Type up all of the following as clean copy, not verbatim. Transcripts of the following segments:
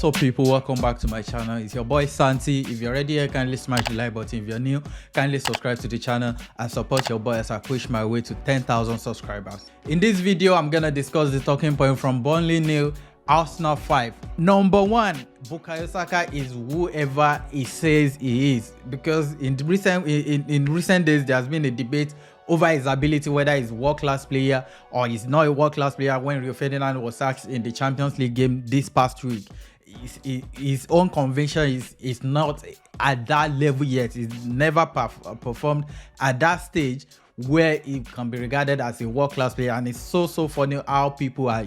What's up, people? Welcome back to my channel. It's your boy Santi. If you're already here, kindly smash the like button. If you're new, kindly subscribe to the channel and support your boy as I push my way to 10,000 subscribers. In this video, I'm gonna discuss the talking point from Burnley 0, Arsenal 5. Number 1, Bukayo Saka is whoever he says he is, because in recent days there has been a debate over his ability, whether he's a world-class player or he's not a world-class player. When Rio Ferdinand was asked in the Champions League game this past week, his own conviction is not at that level yet. He's never performed at that stage where he can be regarded as a world-class player. And it's so funny how people are,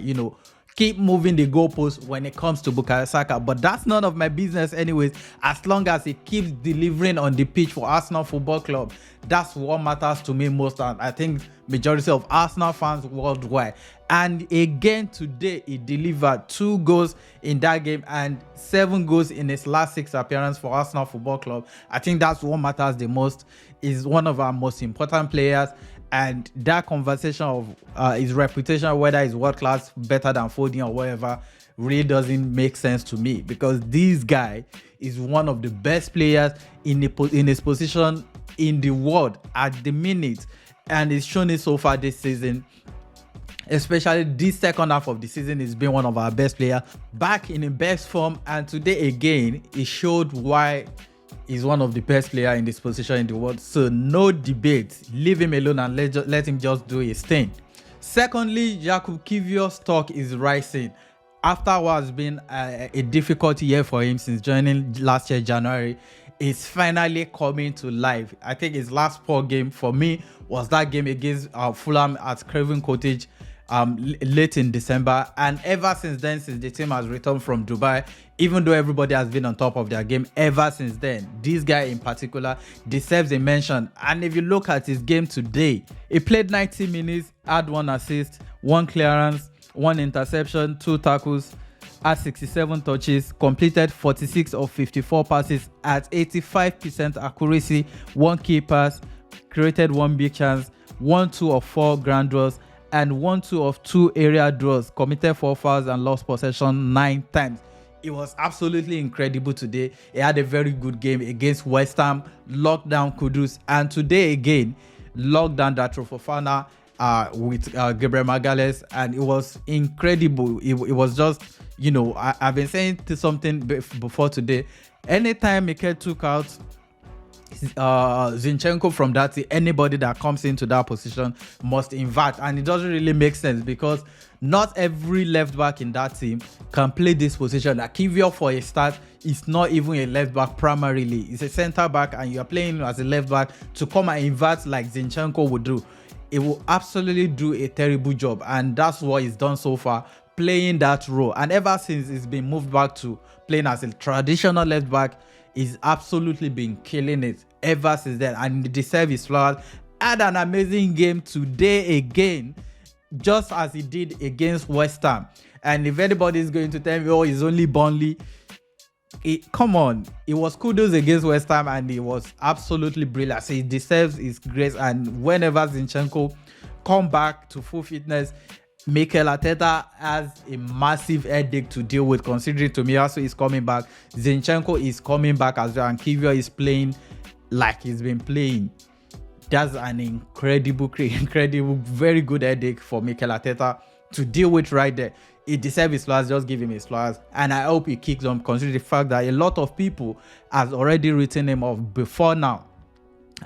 keep moving the goalposts when it comes to Bukayo Saka. But that's none of my business anyways, as long as he keeps delivering on the pitch for Arsenal Football Club. That's what matters to me most, and I think majority of Arsenal fans worldwide. And again today, he delivered 2 goals in that game and 7 goals in his last 6 appearances for Arsenal Football Club. I think that's what matters the most. He's one of our most important players. And that conversation of his reputation, whether he's world class, better than Foden or whatever, really doesn't make sense to me, because this guy is one of the best players in his position in the world at the minute, and he's shown it so far this season. Especially this second half of the season, he's been one of our best players, back in the best form, and today again he showed why he's one of the best players in this position in the world. So no debate, leave him alone and let him just do his thing. Secondly, Jakub Kiwior's stock is rising after what has been a difficult year for him since joining last year January. Is finally coming to life. I think his last poor game for me was that game against Fulham at Craven Cottage late in December, and ever since then, since the team has returned from Dubai, even though everybody has been on top of their game ever since then, this guy in particular deserves a mention. And if you look at his game today, he played 90 minutes, had 1 assist, 1 clearance, 1 interception, 2 tackles, had 67 touches, completed 46 of 54 passes at 85% accuracy, 1 key pass, created 1 big chance, 1-2 of 4 grand draws, and 1-2 of 2 area draws, committed 4 fouls and lost possession 9 times. It was absolutely incredible today. He had a very good game against West Ham, locked down Kudus, and today again locked down that Fofana with Gabriel Magalhaes, and it was incredible. It was just, I've been saying something before today. Anytime Mikel took out Zinchenko from that team, anybody that comes into that position must invert, and it doesn't really make sense, because not every left back in that team can play this position. Like Kiwior, for a start, is not even a left back primarily. He's a center back, and you're playing as a left back to come and invert like Zinchenko would do. It will absolutely do a terrible job, and that's what he's done so far, playing that role. And ever since he's been moved back to playing as a traditional left back, he's absolutely been killing it ever since then, and he deserves his flowers. Had an amazing game today again, just as he did against West Ham. And if anybody is going to tell me, oh, it's only Burnley, come on, it was kudos against West Ham, and he was absolutely brilliant. So he deserves his grace. And whenever Zinchenko come back to full fitness, Mikel Arteta has a massive headache to deal with, considering Tomiyasu is coming back, Zinchenko is coming back as well, and Kiwior is playing like he's been playing. That's an incredible, very good headache for Mikel Arteta to deal with right there. He deserves his flowers, just give him his flowers. And I hope he kicks on, considering the fact that a lot of people has already written him off before now.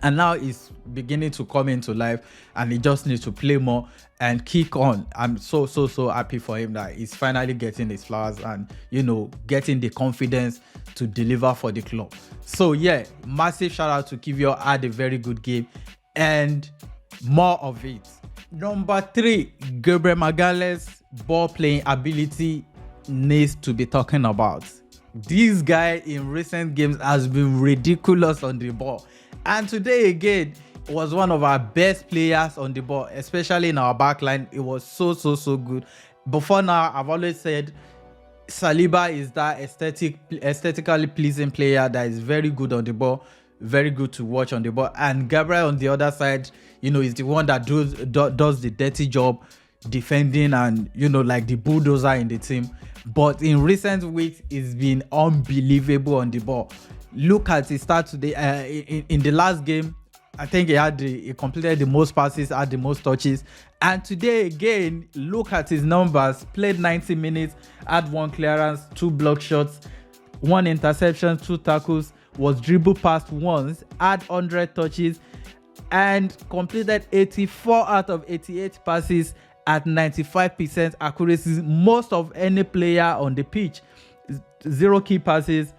And now he's beginning to come into life, and he just needs to play more and kick on. I'm so happy for him that he's finally getting his flowers and, getting the confidence to deliver for the club. So yeah, massive shout out to Kiwior. Had a very good game, and more of it. Number 3, Gabriel Magalhaes' ball playing ability needs to be talking about. This guy in recent games has been ridiculous on the ball. And today again, was one of our best players on the ball, especially in our back line. It was so good. Before now, I've always said Saliba is that aesthetically pleasing player that is very good on the ball, very good to watch on the ball. And Gabriel on the other side, is the one that does the dirty job, defending and, you know, like the bulldozer in the team. But in recent weeks, it's been unbelievable on the ball. Look at his start today. In the last game, I think he completed the most passes, had the most touches. And today again, look at his numbers. Played 90 minutes, had 1 clearance, 2 block shots, 1 interception, 2 tackles, was dribbled past once, had 100 touches, and completed 84 out of 88 passes at 95% accuracy, most of any player on the pitch. 0 key passes,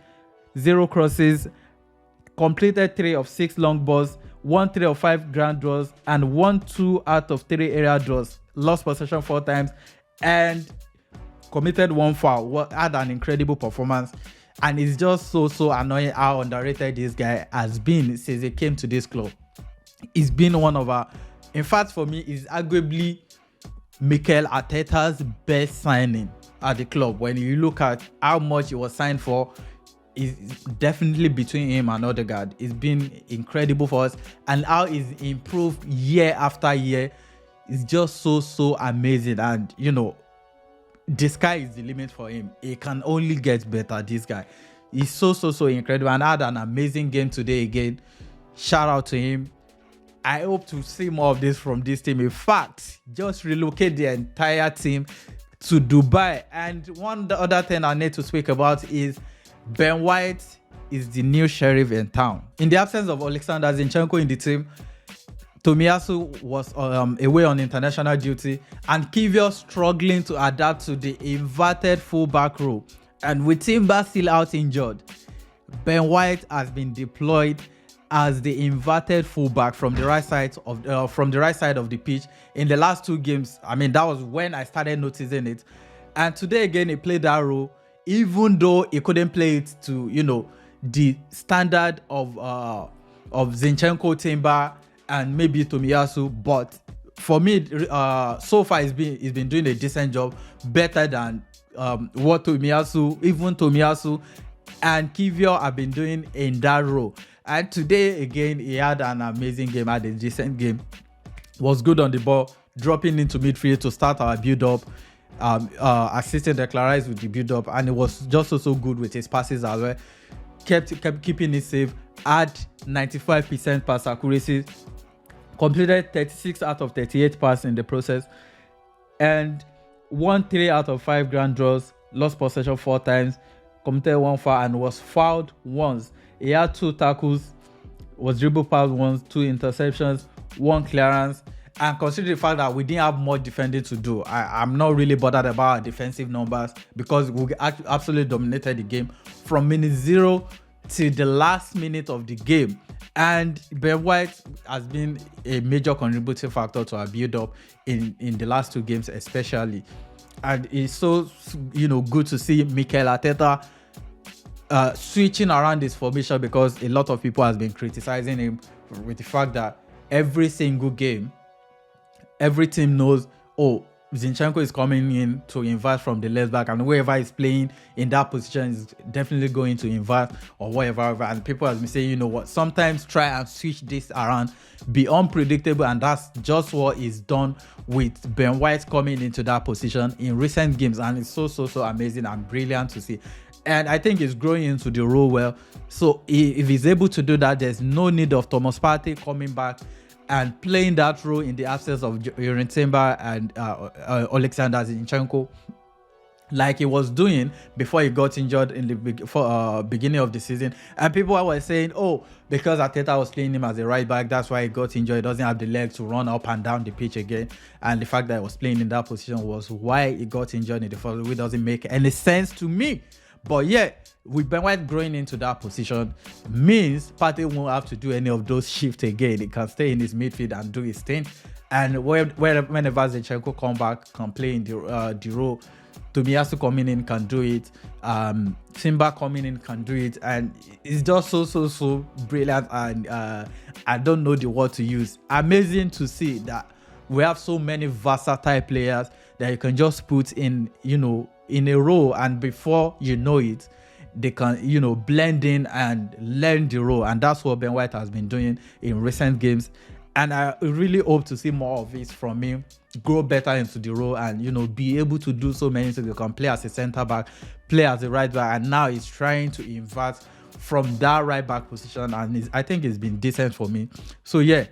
0 crosses, completed 3 of 6 long balls, 1 3 of 5 ground draws, and 1 2 out of 3 area draws. Lost possession 4 times and committed 1 foul. Had an incredible performance, and it's just so annoying how underrated this guy has been since he came to this club. He's been one of our, in fact, for me, he's arguably Mikel Arteta's best signing at the club. When you look at how much he was signed for, is definitely between him and Odegaard. It's been incredible for us, and how he's improved year after year is just so amazing. And you know, the sky is the limit for him. He can only get better. This guy is so incredible, and had an amazing game today again. Shout out to him. I hope to see more of this from this team. In fact, just relocate the entire team to Dubai. And the other thing I need to speak about is Ben White is the new sheriff in town. In the absence of Alexander Zinchenko in the team, Tomiyasu was away on international duty, and Kiwior struggling to adapt to the inverted fullback role. And with Timber still out injured, Ben White has been deployed as the inverted fullback from the right side of the pitch in the last 2 games. I mean, that was when I started noticing it. And today again, he played that role, even though he couldn't play it to, you know, the standard of Zinchenko, Timber, and maybe Tomiyasu. But for me, so far he's been doing a decent job, better than what Tomiyasu and Kiwior have been doing in that role. And today again, he had an amazing game, had a decent game, was good on the ball, dropping into midfield to start our build-up, assisting Declan Rice with the build-up, and it was just so good with his passes as well. Kept keeping it safe, had 95% pass accuracy, completed 36 out of 38 passes in the process, and won 3 out of 5 grand draws, lost possession 4 times, committed 1 foul, and was fouled once. He had 2 tackles, was dribbled past once, 2 interceptions, 1 clearance. And considering the fact that we didn't have much defending to do, I'm not really bothered about our defensive numbers, because we absolutely dominated the game from minute 0 to the last minute of the game. And Ben White has been a major contributing factor to our build-up in the last 2 games especially. And it's so, you know, good to see Mikel Arteta switching around this formation, because a lot of people has been criticizing him with the fact that every single game, every team knows, oh, Zinchenko is coming in to invert from the left back, and whoever is playing in that position is definitely going to invert or whatever. And people have been saying, you know what, sometimes try and switch this around, be unpredictable, and that's just what is done with Ben White coming into that position in recent games. And it's so amazing and brilliant to see. And I think he's growing into the role well. So if he's able to do that, there's no need of Thomas Partey coming back and playing that role in the absence of Yorin Timber and Alexander Zinchenko, like he was doing before he got injured in the beginning of the season. And people were saying, oh, because Arteta was playing him as a right back, that's why he got injured. He doesn't have the legs to run up and down the pitch again. And the fact that he was playing in that position was why he got injured in the first place. It doesn't make any sense to me. But yeah, with Ben White growing into that position means Partey won't have to do any of those shifts again. He can stay in his midfield and do his thing. And whenever Zinchenko come back, can play in the role. Tomiyasu coming in can do it. Timber coming in can do it. And it's just so brilliant. And I don't know the word to use. Amazing to see that we have so many versatile players that you can just put in, you know, in a row, and before you know it, they can, you know, blend in and learn the role. And that's what Ben White has been doing in recent games. And I really hope to see more of it from him, grow better into the role, and be able to do so many things. He can play as a center back, play as a right back, and now he's trying to invert from that right back position, and I think it's been decent for me. So yeah,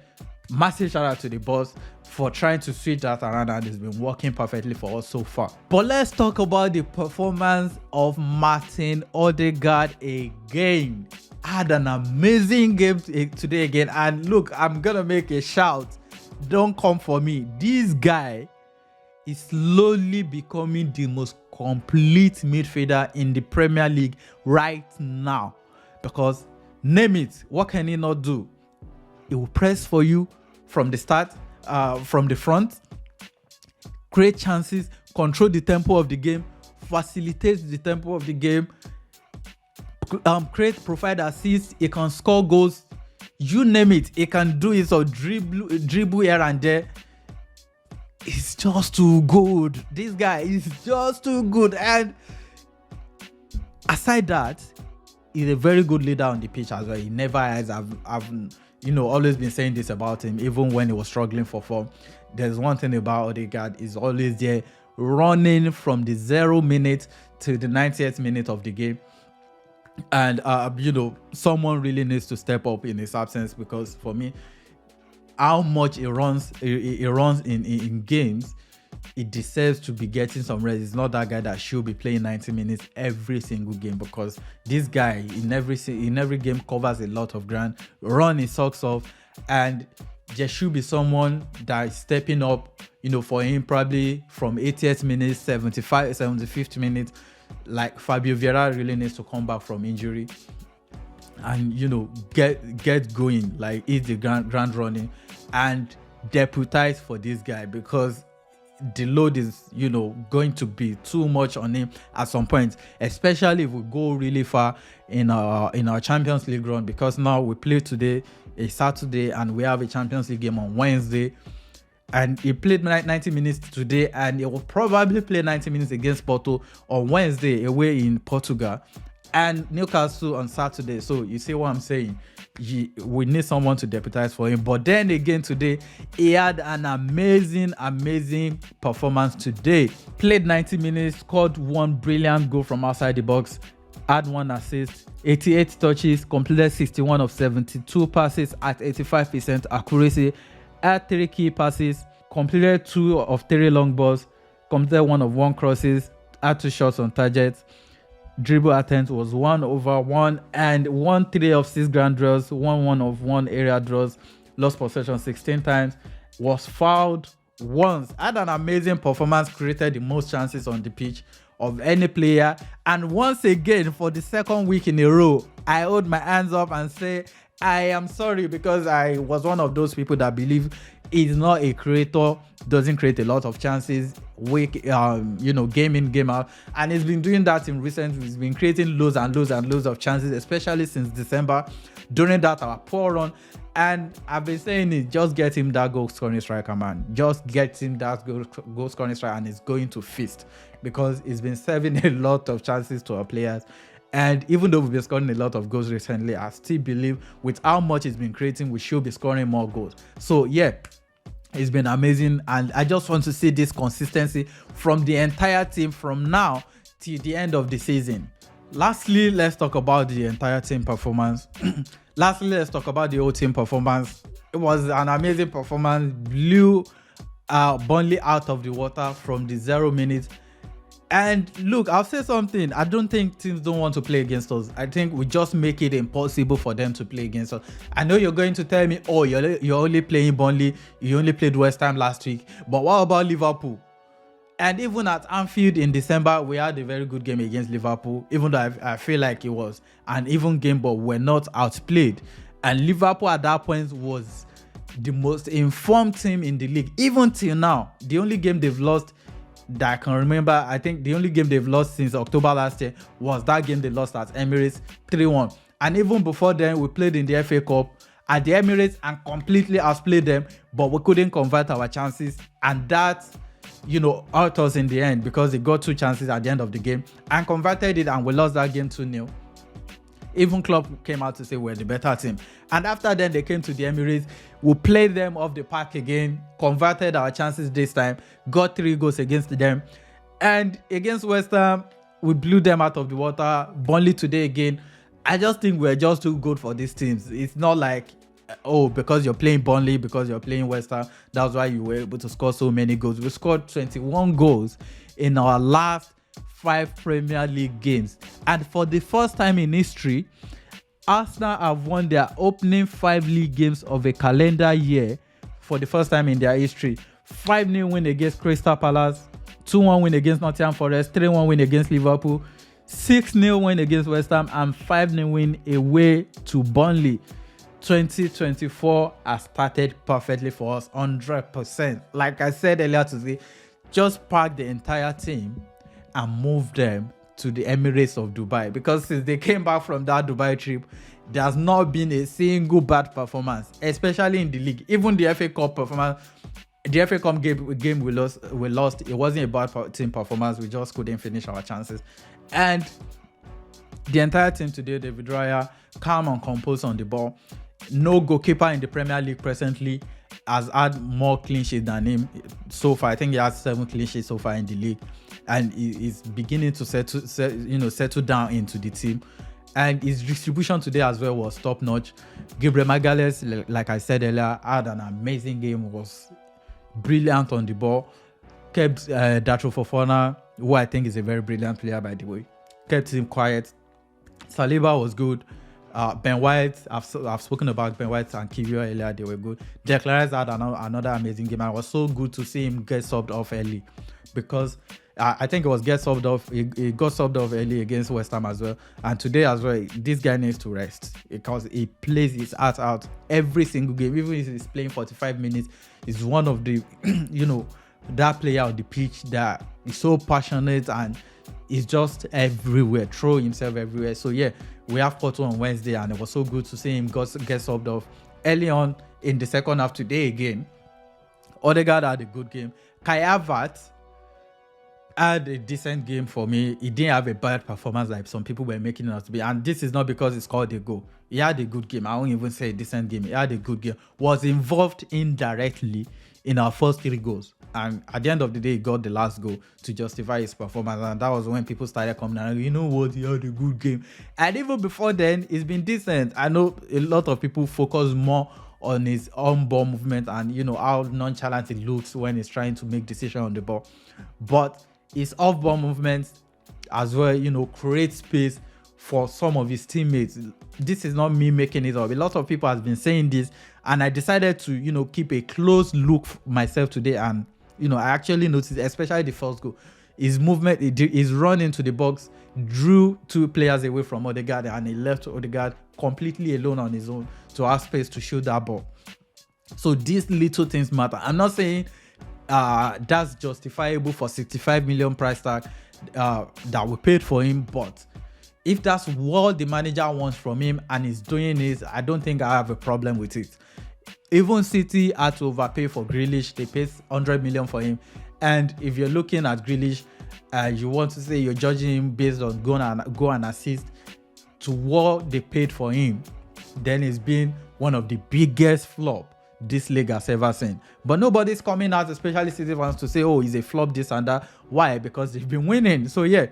massive shout out to the boss for trying to switch that around, and it's been working perfectly for us so far. But let's talk about the performance of Martin Odegaard again. Had an amazing game today again, and look, I'm gonna make a shout. Don't come for me. This guy is slowly becoming the most complete midfielder in the Premier League right now. Because name it, what can he not do? He will press for you from the start, from the front, create chances, control the tempo of the game, facilitate the tempo of the game, create, provide assists. He can score goals, you name it, he can do it. So dribble here and there. It's just too good. This guy is just too good. And aside that, he's a very good leader on the pitch as well. He never has. I've always been saying this about him, even when he was struggling for form. There's one thing about Odegaard, he's always there, running from the 0 minute to the 90th minute of the game. And someone really needs to step up in his absence, because for me, how much he runs in games, it deserves to be getting some rest. It's not that guy that should be playing 90 minutes every single game, because this guy in every game covers a lot of ground, run his socks off, and there should be someone that is stepping up, for him, probably from 80th minute, 75th minute. Like Fabio Vieira really needs to come back from injury and get going, like hit the ground running and deputize for this guy, because the load is going to be too much on him at some point, especially if we go really far in our Champions League run, because now we play today, a Saturday, and we have a Champions League game on Wednesday. And he played 90 minutes today, and he will probably play 90 minutes against Porto on Wednesday away in Portugal, and Newcastle on Saturday. So you see what I'm saying? We need someone to deputize for him. But then again, today he had an amazing performance today. Played 90 minutes, scored one brilliant goal from outside the box, had one assist, 88 touches, completed 61 of 72 passes at 85% accuracy, had 3 key passes, completed 2 of 3 long balls, completed 1 of 1 crosses, had 2 shots on target. Dribble attempt was 1/1, and 1/3 of 6 ground draws, 1/1 of 1 area draws, lost possession 16 times, was fouled once, had an amazing performance, created the most chances on the pitch of any player. And once again, for the second week in a row, I hold my hands up and say I am sorry, because I was one of those people that believe he's not a creator, doesn't create a lot of chances, game in, game out. And he's been doing that in recent weeks. He's been creating loads and loads of chances, especially since December, during that our poor run. And I've been saying it, just get him that goal scoring striker, man. Just get him that goal scoring striker, and he's going to feast, because he's been serving a lot of chances to our players. And even though we've been scoring a lot of goals recently, I still believe with how much he's been creating, we should be scoring more goals. So yeah, it's been amazing, and I just want to see this consistency from the entire team from now till the end of the season. Lastly, let's talk about the entire team performance. Let's talk about the whole team performance. It was an amazing performance, blew Burnley out of the water from the 0 minutes. And look, I'll say something. I don't think teams don't want to play against us. I think we just make it impossible for them to play against us. I know you're going to tell me, oh, you're only playing Burnley, you only played West Ham last week. But what about Liverpool? And even at Anfield in December, we had a very good game against Liverpool, even though I feel like it was an even game, but we're not outplayed. And Liverpool at that point was the most informed team in the league. Even till now, the only game they've lost that I can remember, I think the only game they've lost since October last year was that game they lost at Emirates 3-1. And even before then, we played in the FA Cup at the Emirates and completely outplayed them, but we couldn't convert our chances. And that, hurt us in the end, because they got 2 chances at the end of the game and converted it, and we lost that game 2-0. Even Klopp came out to say we're the better team. And after then, they came to the Emirates. We played them off the park again, converted our chances this time, got 3 goals against them. And against West Ham, we blew them out of the water. Burnley today again. I just think we're just too good for these teams. It's not like, oh, because you're playing Burnley, because you're playing West Ham, that's why you were able to score so many goals. We scored 21 goals in our last 5 Premier League games. And for the first time in history, Arsenal have won their opening 5 league games of a calendar year for the first time in their history. 5-0 win against Crystal Palace, 2-1 win against Nottingham Forest, 3-1 win against Liverpool, 6-0 win against West Ham, and 5-0 win away to Burnley. 2024 has started perfectly for us, 100%. Like I said earlier today, just pack the entire team and move them to the Emirates of Dubai, because since they came back from that Dubai trip, there has not been a single bad performance, especially in the league. Even the FA Cup performance, the FA Cup game we lost. It wasn't a bad team performance. We just couldn't finish our chances. And the entire team today, David Raya, calm and composed on the ball. No goalkeeper in the Premier League presently has had more clean sheets than him so far. I think he has 7 clean sheets so far in the league, and he's beginning to settle down into the team. And his distribution today as well was top notch. Gabriel Magalhaes, like I said earlier, had an amazing game. Was brilliant on the ball. Kept Datro Fofana, who I think is a very brilliant player, by the way, kept him quiet. Saliba was good. Ben White, I've spoken about Ben White and Kiwior earlier. They were good. Declan Rice had another amazing game. And it was so good to see him get subbed off early, because I think it was get subbed off. He got subbed off early against West Ham as well. And today as well, this guy needs to rest, because he plays his heart out every single game. Even if he's playing 45 minutes, he's one of the, that player on the pitch that is so passionate and is just everywhere, throw himself everywhere. So yeah, we have Porto on Wednesday, and it was so good to see him get subbed off early on in the second half today again. Odegaard had a good game. Kai Havertz had a decent game for me. He didn't have a bad performance like some people were making it out to be. And this is not because he scored a goal. He had a good game. I won't even say a decent game. He had a good game. Was involved indirectly in our first 3 goals. And at the end of the day, he got the last goal to justify his performance. And that was when people started coming out, you know what, he had a good game. And even before then, it's been decent. I know a lot of people focus more on his on-ball movement and, how nonchalant he looks when he's trying to make decisions on the ball. But his off-ball movements as well, create space for some of his teammates. This is not me making it up. A lot of people have been saying this, and I decided to, keep a close look myself today. And, I actually noticed, especially the first goal, his movement, his run into the box drew 2 players away from Odegaard, and he left Odegaard completely alone on his own to have space to shoot that ball. So these little things matter. I'm not saying that's justifiable for 65 million price tag that we paid for him, but if that's what the manager wants from him and he's doing it, I don't think I have a problem with it. Even City had to overpay for Grealish. They paid 100 million for him. And if you're looking at Grealish, you want to say you're judging him based on goal and assist to what they paid for him, then it's been one of the biggest flop this league has ever seen. But nobody's coming out, especially City fans, to say, oh, he's a flop, this and that. Why? Because they've been winning. So yeah,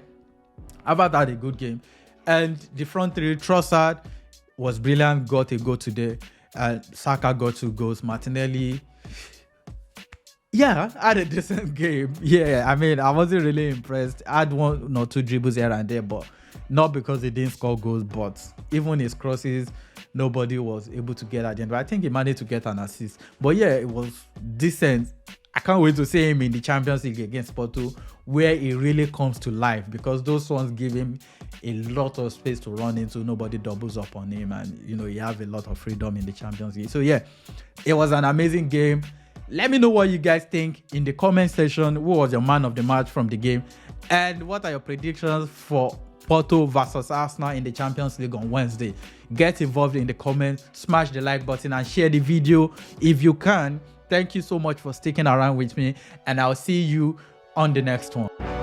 Havertz had a good game. And the front 3, Trossard was brilliant, got a goal today. Saka got 2 goals. Martinelli, had a decent game. Yeah, I mean, I wasn't really impressed. I had 1 or 2 dribbles here and there, but not because he didn't score goals, but even his crosses, nobody was able to get at the end. But I think he managed to get an assist. But yeah, it was decent. I can't wait to see him in the Champions League against Porto, where he really comes to life, because those ones give him a lot of space to run into. Nobody doubles up on him, and you have a lot of freedom in the Champions League. So yeah, it was an amazing game. Let me know what you guys think in the comment section. Who was your man of the match from the game, and what are your predictions for Porto versus Arsenal in the Champions League on Wednesday? Get involved in the comments, smash the like button, and share the video if you can. Thank you so much for sticking around with me, and I'll see you on the next one.